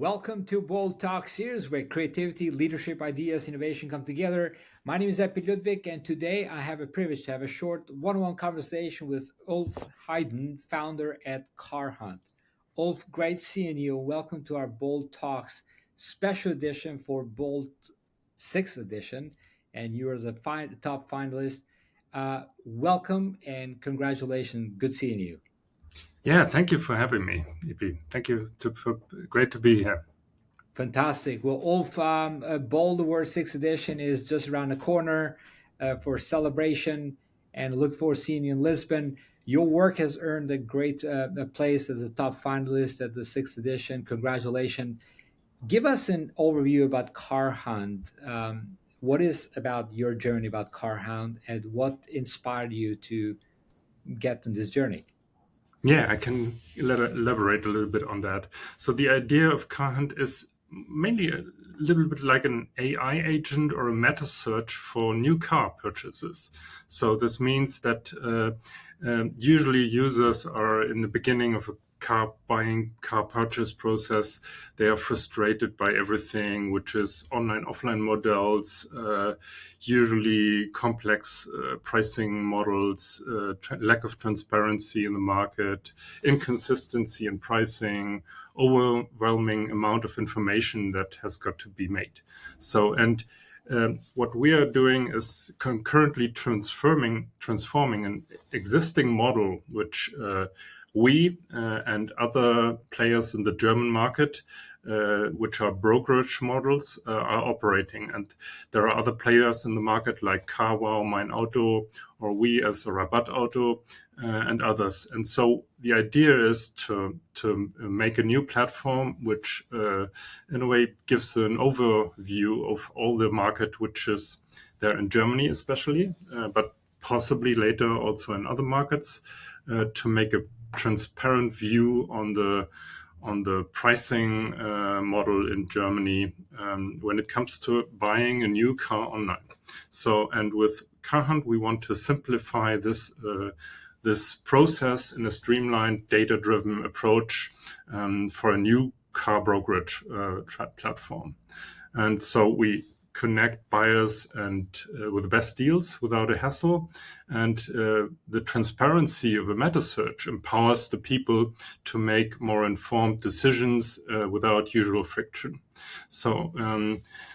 Welcome to Bold Talk series where creativity, leadership, ideas, innovation come together. My name is Epi Ludvik, and today I have a privilege to have a short one-on-one conversation with Ulf Heyden, founder at Car Hunt. Ulf, great seeing you. Welcome to our Bold Talks special edition for Bold 6th edition, and you are the top finalist. Welcome and congratulations. Good seeing you. Yeah, thank you for having me, Epi. Thank you. Great to be here. Fantastic. Well, Ulf, Bold Award 6th edition is just around the corner for celebration, and look forward to seeing you in Lisbon. Your work has earned a great place as a top finalist at the 6th edition. Congratulations. Give us an overview about Car Hunt. What is about your journey about Car Hunt, and what inspired you to get on this journey? Yeah, I can elaborate a little bit on that. So the idea of Car Hunt is mainly a little bit like an AI agent or a meta search for new car purchases. So this means that usually users are in the beginning of a car purchase process. They are frustrated by everything, which is online offline models, usually complex pricing models, lack of transparency in the market, inconsistency in pricing, overwhelming amount of information that has got to be made. So, and what we are doing is concurrently transforming an existing model, which we and other players in the German market, which are brokerage models, are operating. And there are other players in the market like CarWow, Mein Auto, or we as a Rabatt Auto, and others. And so the idea is to make a new platform which, in a way, gives an overview of all the market which is there in Germany, especially, but possibly later also in other markets, to make a transparent view on the pricing model in Germany when it comes to buying a new car online. So, and with Car Hunt, we want to simplify this process in a streamlined, data-driven approach for a new car brokerage platform. And so we connect buyers and with the best deals without a hassle. And the transparency of a meta search empowers the people to make more informed decisions without usual friction. So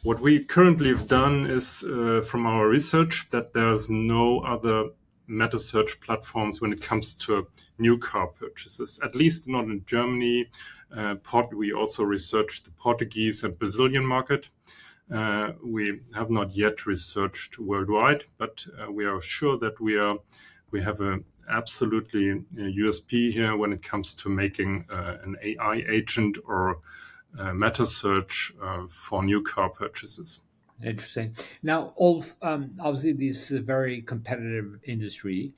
what we currently have done is from our research that there's no other meta search platforms when it comes to new car purchases, at least not in Germany. We also researched the Portuguese and Brazilian market. We have not yet researched worldwide, but we are sure that we have a absolutely USP here when it comes to making an AI agent or meta search for new car purchases. Interesting. Now, Ulf, obviously, this is a very competitive industry.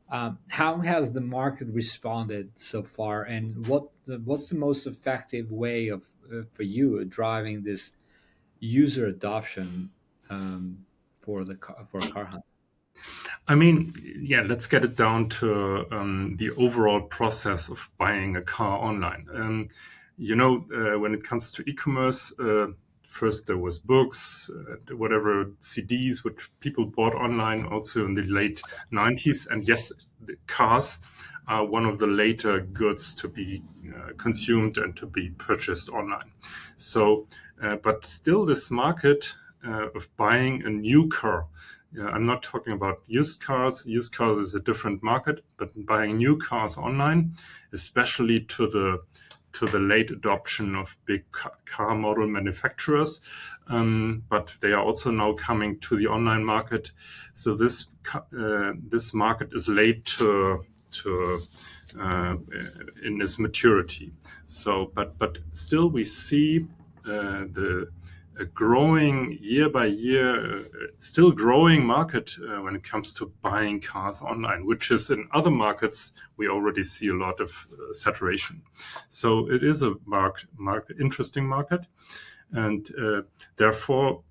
How has the market responded so far, and what's the most effective way of for you driving this user adoption for Car Hunt? I mean, yeah, let's get it down to the overall process of buying a car online. When it comes to e-commerce, first there was books, whatever CDs, which people bought online also in the late 90s. And yes, the cars are one of the later goods to be consumed and to be purchased online. So, but still this market of buying a new car, I'm not talking about used cars. Used cars is a different market, but buying new cars online, especially to the late adoption of big car model manufacturers, but they are also now coming to the online market. So this market is late to in its maturity. So, but still we see a growing year by year, still growing market when it comes to buying cars online, which is in other markets, we already see a lot of saturation. So it is a interesting market. And therefore,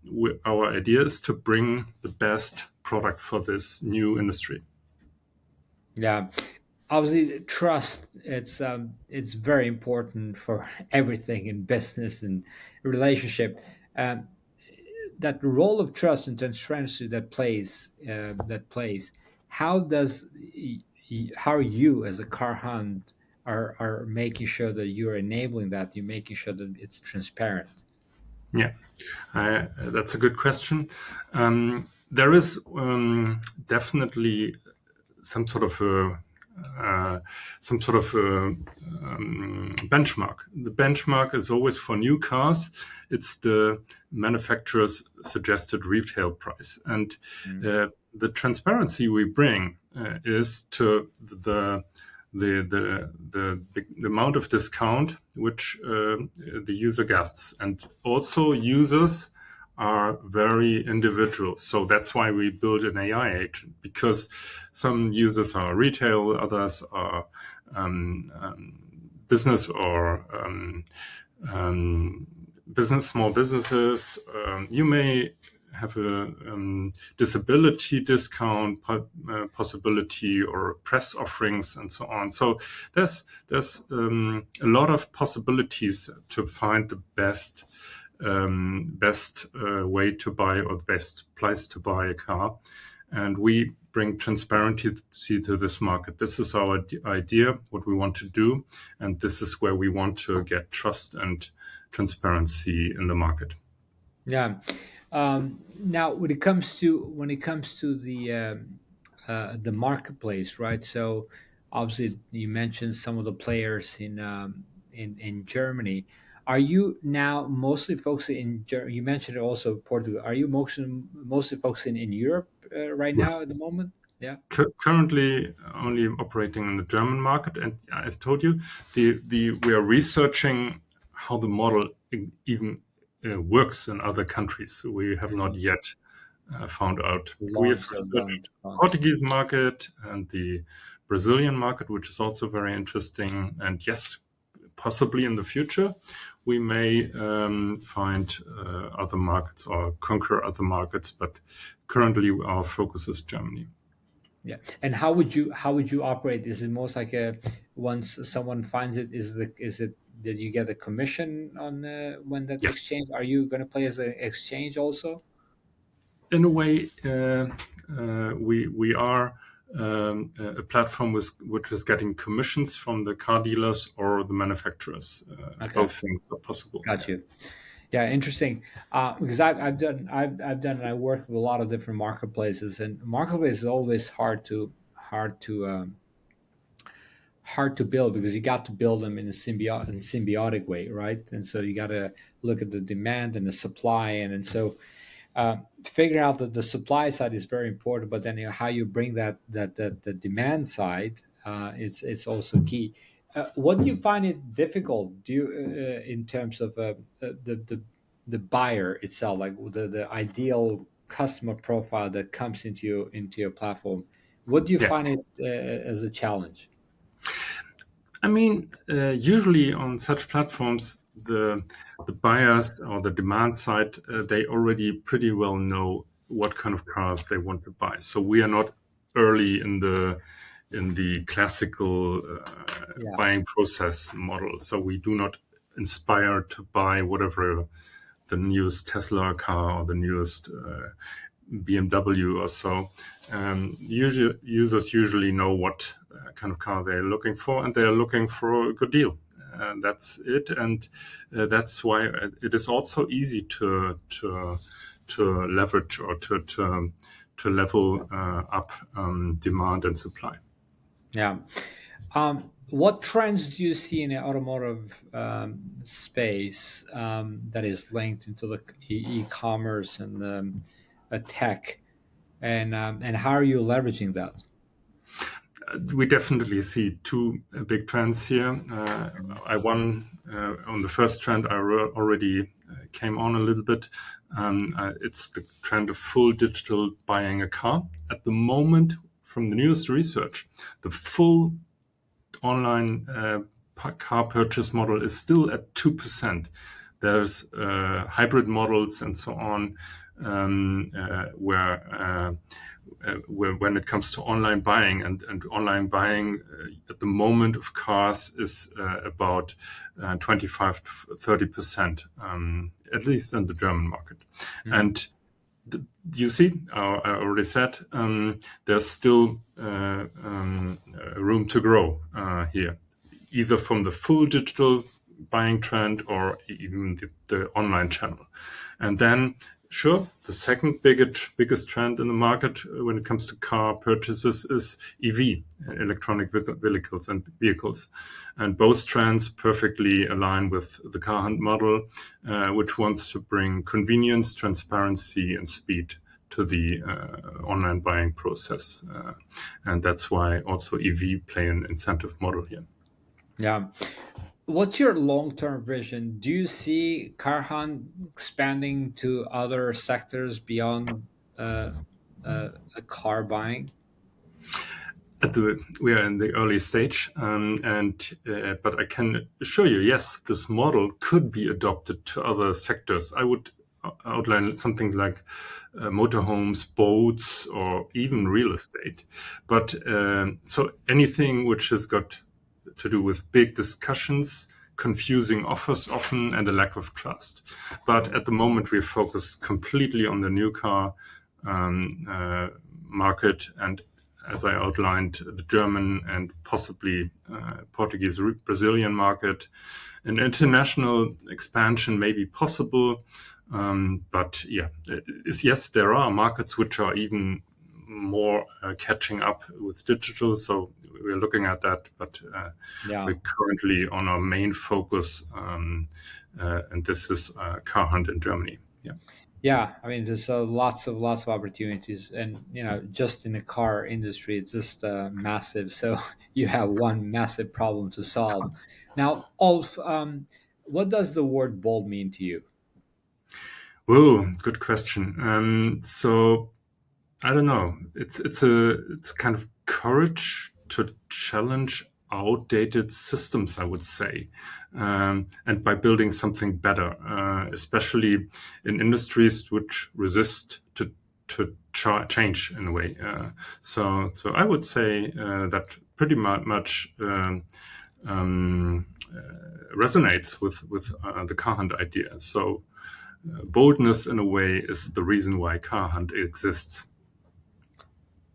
our idea is to bring the best product for this new industry. Yeah. obviously trust, it's very important for everything in business and relationship. um, that role of trust and transparency that plays, how does how you as a car hunt are making sure that you're enabling that, you're making sure that it's transparent? Yeah, that's a good question. There is definitely some sort of a benchmark. The benchmark is always for new cars. It's the manufacturer's suggested retail price, and Mm. the transparency we bring is to the amount of discount which the user gets, and also users are very individual. So that's why we build an AI agent, because some users are retail, others are business or um, small businesses. You may have a disability discount possibility or press offerings and so on. So there's a lot of possibilities to find the best way to buy or the best place to buy a car, and we bring transparency to this market. This is our idea, what we want to do, and this is where we want to get trust and transparency in the market. Yeah. Now, when it comes to the marketplace, right? So, obviously, you mentioned some of the players in Germany. Are you now mostly focusing in Germany? You mentioned also Portugal. Are you mostly focusing in Europe right now Yes. at the moment? Yeah. Currently only operating in the German market, and as I told you, the we are researching how the model even works in other countries. We have not Mhm. yet found out. We have Launch or done. researched Portuguese market and the Brazilian market, which is also very interesting. And yes, possibly in the future, we may find other markets or conquer other markets. But currently, our focus is Germany. Yeah. And how would you operate? Is it most like a once someone finds it, is it that you get a commission on when that Yes, exchange? Are you going to play as an exchange also? in a way, we are a platform which is getting commissions from the car dealers or the manufacturers. Okay, Both things are possible. got Yeah. you. Yeah, interesting. Because I've done I work with a lot of different marketplaces, and marketplace is always hard to build because you got to build them in a symbiotic way, right? And so you got to look at the demand and the supply, and so figuring out that the supply side is very important, but then how you bring that the demand side, it's also key. What do you find it difficult? Do you in terms of the buyer itself, like the ideal customer profile that comes into your platform? What do you Yeah. find it as a challenge? I mean, usually on such platforms, the buyers or the demand side, they already pretty well know what kind of cars they want to buy. So we are not early in the classical Yeah, buying process model. So we do not inspire to buy whatever the newest Tesla car or the newest BMW or so. Users usually know what kind of car they're looking for, and they're looking for a good deal. That's it, and that's why it is also easy to leverage or to level up demand and supply. yeah. What trends do you see in the automotive space that is linked into the e-commerce and tech, and how are you leveraging that? We definitely see two big trends here. Mhm. I won on the first trend. I already came on a little bit. It's the trend of full digital buying a car. At the moment, from the newest research, the full online car purchase model is still at 2%. There's hybrid models and so on, where when it comes to online buying, and online buying at the moment of cars is about 25 to 30%, at least in the German market. And you see, I already said, there's still room to grow here, either from the full digital buying trend or even the online channel. And then, sure, the second biggest trend in the market when it comes to car purchases is EV, electronic vehicles. And both trends perfectly align with the car hunt model, which wants to bring convenience, transparency, and speed to the online buying process. And that's why also EV play an incentive model here. Yeah. What's your long-term vision? Do you see car hunt expanding to other sectors beyond uh, a car buying? We are in the early stage, but I can assure you, yes, this model could be adopted to other sectors. I would outline something like motorhomes, boats, or even real estate. But so anything which has got to do with big discussions, confusing offers often, and a lack of trust. But at the moment, we focus completely on the new car market, and as I outlined, the German and possibly Portuguese, Brazilian market. An international expansion may be possible, but yeah, yes, there are markets which are even more catching up with digital. So we're looking at that, but Yeah. we're currently on our main focus, and this is car hunt in Germany. Yeah. Yeah, I mean, there's lots of opportunities, and just in the car industry, it's just massive. So you have one massive problem to solve. Now, Ulf, what does the word bold mean to you? Whoa, good question. So I don't know. It's kind of courage to challenge outdated systems, I would say, and by building something better, especially in industries which resist to change in a way. So I would say that pretty much resonates with the car hunt idea. So boldness, in a way, is the reason why car hunt exists.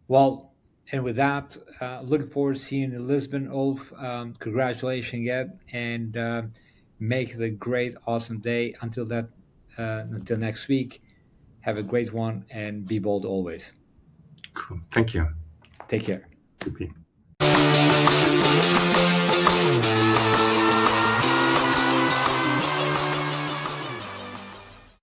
Well, and with that, looking forward to seeing you in Lisbon, Ulf. Congratulations again, and make it a great, awesome day. Until next week, have a great one and be bold always. Cool. Thank you. Take care. Yippee.